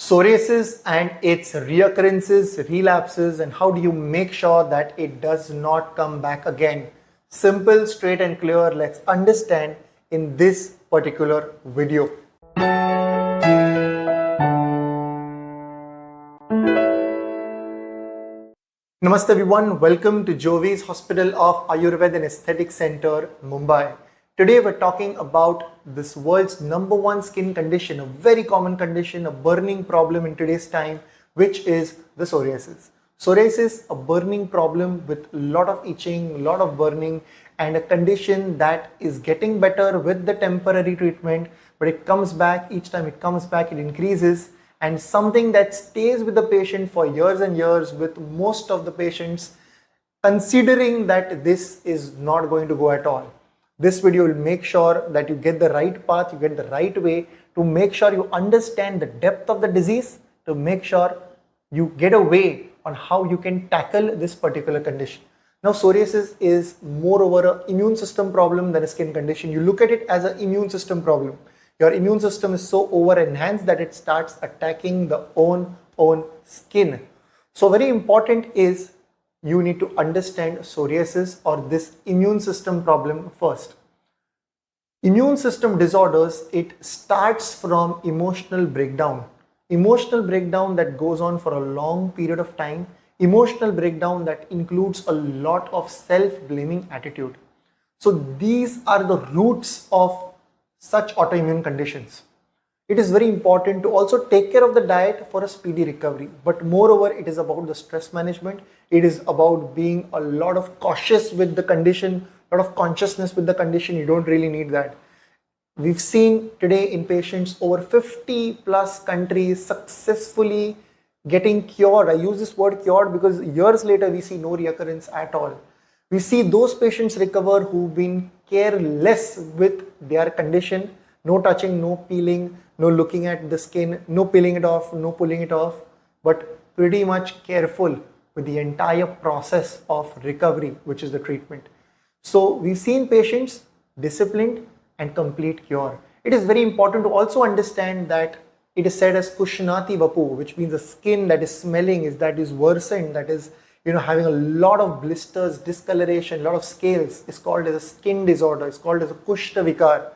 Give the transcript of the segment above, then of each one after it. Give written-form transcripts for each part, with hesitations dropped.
Psoriasis and its reoccurrences, relapses, and how do you make sure that it does not come back again? Simple, straight and clear. Let's understand in this particular video. Namaste everyone, welcome to Jyovis Hospital of Ayurveda and Aesthetic Center, Mumbai. Today we're talking about this world's #1 skin condition, a very common condition, a burning problem in today's time, which is the psoriasis. Psoriasis, a burning problem with a lot of itching, a lot of burning, and a condition that is getting better with the temporary treatment, but it comes back. Each time it comes back, it increases, and something that stays with the patient for years and years, with most of the patients considering that this is not going to go at all. This video will make sure that you get the right path, you get the right way, to make sure you understand the depth of the disease, to make sure you get a way on how you can tackle this particular condition. Now, psoriasis is moreover an immune system problem than a skin condition. You look at it as an immune system problem. Your immune system is so over enhanced that it starts attacking the own skin. So very important is you need to understand psoriasis or this immune system problem first. Immune system disorders, it starts from emotional breakdown. Emotional breakdown that goes on for a long period of time. Emotional breakdown that includes a lot of self-blaming attitude. So these are the roots of such autoimmune conditions. It is very important to also take care of the diet for a speedy recovery. But moreover, it is about the stress management. It is about being a lot of cautious with the condition, a lot of consciousness with the condition. You don't really need that. We've seen today in patients over 50 plus countries successfully getting cured. I use this word cured because years later we see no reoccurrence at all. We see those patients recover who've been careless with their condition. No touching, no peeling, no looking at the skin, no peeling it off, no pulling it off, but pretty much careful with the entire process of recovery, which is the treatment. So we've seen patients disciplined and complete cure. It is very important to also understand that it is said as kushnati vapu, which means the skin that is smelling, that is worsened, that is having a lot of blisters, discoloration, a lot of scales, is called as a skin disorder. It's called as a kushta vikar.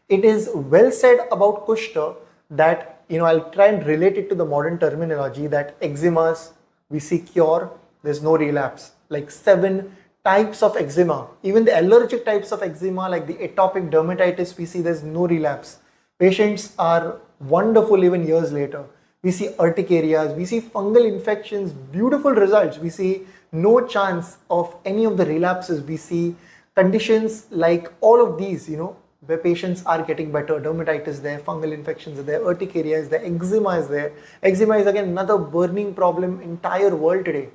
It is well said about kushta that, I'll try and relate it to the modern terminology, that eczemas, we see cure, there's no relapse. Like 7 types of eczema, even the allergic types of eczema, like the atopic dermatitis, we see there's no relapse. Patients are wonderful even years later. We see urticarias, we see fungal infections, beautiful results. We see no chance of any of the relapses. We see conditions like all of these, where patients are getting better. Dermatitis there, fungal infections are there, urticaria is there, eczema is there. Eczema is again another burning problem entire world today.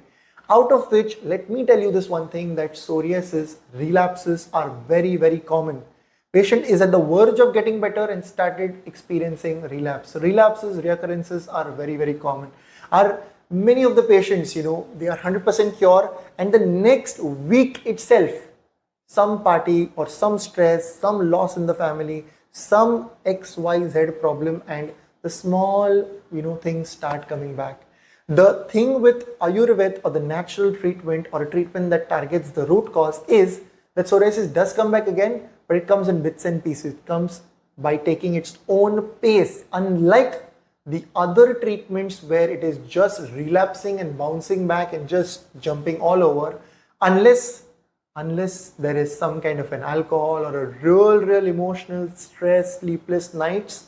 Out of which, let me tell you this one thing, that psoriasis relapses are very, very common. Patient is at the verge of getting better and started experiencing relapse. Relapses, reoccurrences are very, very common. Many of the patients, they are 100% cure, and the next week itself, some party or some stress, some loss in the family, some XYZ problem, and the small, things start coming back. The thing with Ayurveda or the natural treatment or a treatment that targets the root cause is that psoriasis does come back again, but it comes in bits and pieces. It comes by taking its own pace, unlike the other treatments where it is just relapsing and bouncing back and just jumping all over, unless there is some kind of an alcohol or a real emotional stress, sleepless nights.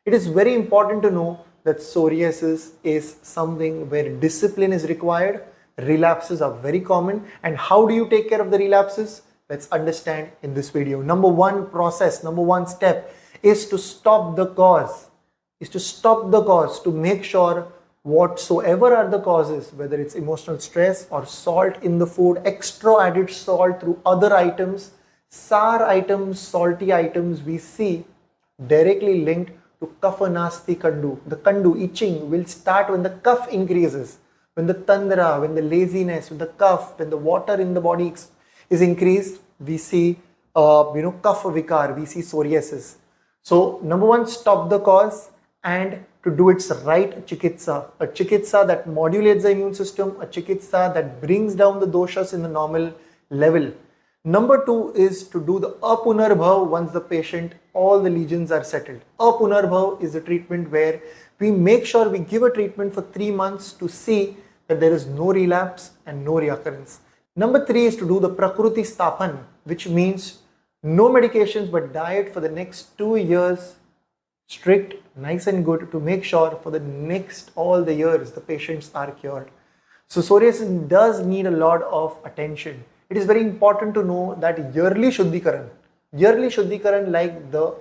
It is very important to know that psoriasis is something where discipline is required. Relapses are very common. And how do you take care of the relapses? Let's understand in this video. Number one step is to stop the cause. To make sure whatsoever are the causes, whether it's emotional stress or salt in the food, extra added salt through other items, sour items, salty items, we see directly linked to kapha nasti kandu. The kandu, itching, will start when the cough increases, when the tandra, when the laziness, when the cough, when the water in the body is increased, we see kapha vikar, we see psoriasis. So number one, stop the cause and to do its right chikitsa, a chikitsa that modulates the immune system, a chikitsa that brings down the doshas in the normal level. Number 2 is to do the apunarbhav once the patient, all the lesions are settled. Apunarbhav is a treatment where we make sure we give a treatment for 3 months to see that there is no relapse and no reoccurrence. Number 3 is to do the Prakruti Sthapan, which means no medications but diet for the next 2 years, strict, nice and good, to make sure for the next all the years the patients are cured. So psoriasis does need a lot of attention. It is very important to know that yearly Shuddhikaran like the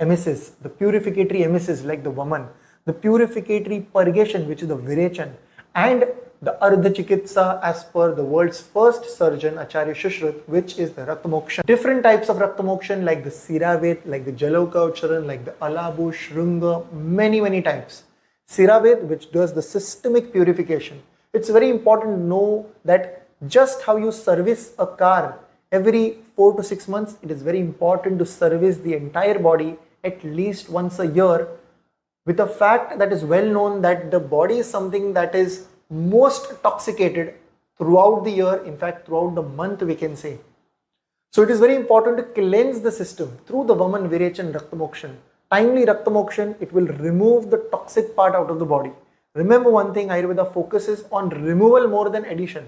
emesis, the purificatory emesis like the Vaman, the purificatory purgation which is the Virechan, and the Ardha Chikitsa as per the world's first surgeon Acharya Shushruta, which is the Raktamokshan. Different types of Raktamokshan like the Siravet, like the Jalauka Ucharan, like the Alabu, Shrunga, many types. Siravet, which does the systemic purification. It's very important to know that just how you service a car every 4 to 6 months, it is very important to service the entire body at least once a year, with a fact that is well known that the body is something that is most toxicated throughout the year, in fact throughout the month we can say. So it is very important to cleanse the system through the Vaman, Virechan, Raktamokshan. Timely Raktamokshan, it will remove the toxic part out of the body. Remember one thing, Ayurveda focuses on removal more than addition.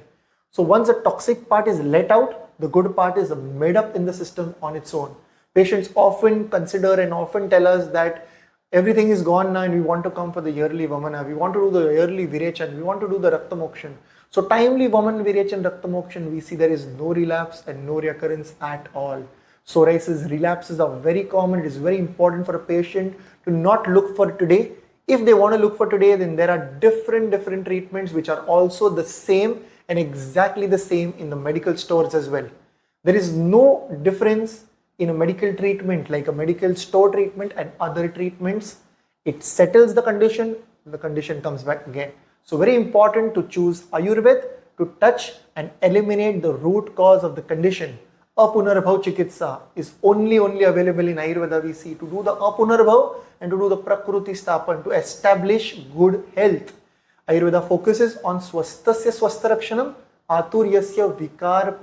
So once the toxic part is let out, the good part is made up in the system on its own. Patients often consider and often tell us that everything is gone now and we want to come for the yearly Vamana, we want to do the yearly Virechan, we want to do the Raktamokshan. So timely Vaman, Virechan, Raktamokshan, we see there is no relapse and no recurrence at all. Psoriasis relapses are very common. It is very important for a patient to not look for today. If they want to look for today, then there are different treatments which are also the same and exactly the same in the medical stores as well. There is no difference in a medical treatment like a medical store treatment and other treatments. It settles the condition comes back again. So very important to choose Ayurveda to touch and eliminate the root cause of the condition. Apunarbhav Chikitsa is only available in Ayurveda, we see, to do the Apunarbhav and to do the Prakruti Sthapan to establish good health. Ayurveda focuses on Swastasya Swastarakshanam, Aturyasya Vikar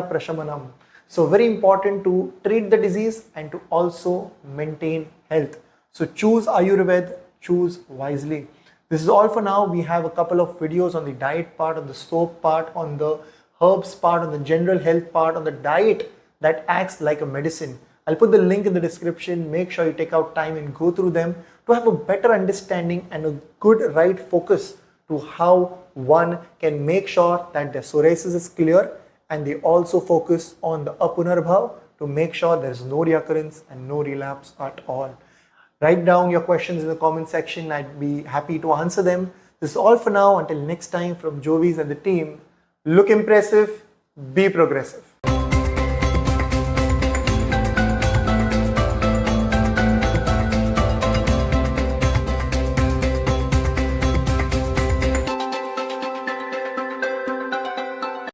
Prashamanam. So very important to treat the disease and to also maintain health. So choose Ayurveda, choose wisely. This is all for now. We have a couple of videos on the diet part, on the soap part, on the herbs part, on the general health part, on the diet that acts like a medicine. I'll put the link in the description. Make sure you take out time and go through them to have a better understanding and a good right focus to how one can make sure that their psoriasis is clear, and they also focus on the Apunarbhav to make sure there is no reoccurrence and no relapse at all. Write down your questions in the comment section. I'd be happy to answer them. This is all for now. Until next time, from Jyovis and the team, look impressive, be progressive.